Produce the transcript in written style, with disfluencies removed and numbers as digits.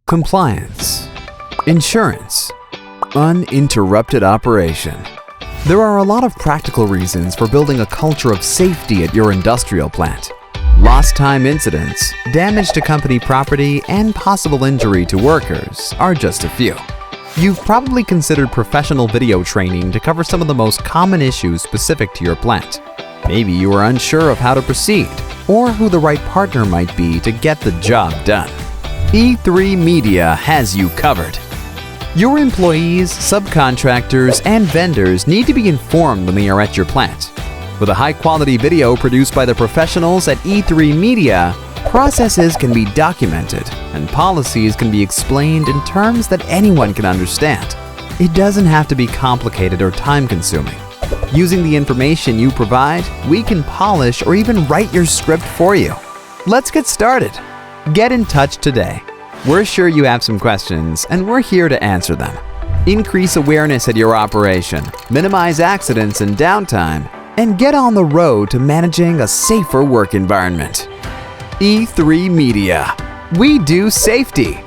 Compliance, insurance, uninterrupted operation. There are a lot of practical reasons for building a culture of safety at your industrial plant. Lost time incidents, damage to company property, and possible injury to workers are just a few. You've probably considered professional video training to cover some of the most common issues specific to your plant. Maybe you are unsure of how to proceed or who the right partner might be to get the job done. eThree Media has you covered. Your employees, subcontractors, and vendors need to be informed when they are at your plant. With a high-quality video produced by the professionals at eThree Media, processes can be documented and policies can be explained in terms that anyone can understand. It doesn't have to be complicated or time-consuming. Using the information you provide, we can polish or even write your script for you. Let's get started. Get in touch today. We're sure you have some questions, and we're here to answer them. Increase awareness at your operation, minimize accidents and downtime, and get on the road to managing a safer work environment. eThree Media. We do safety.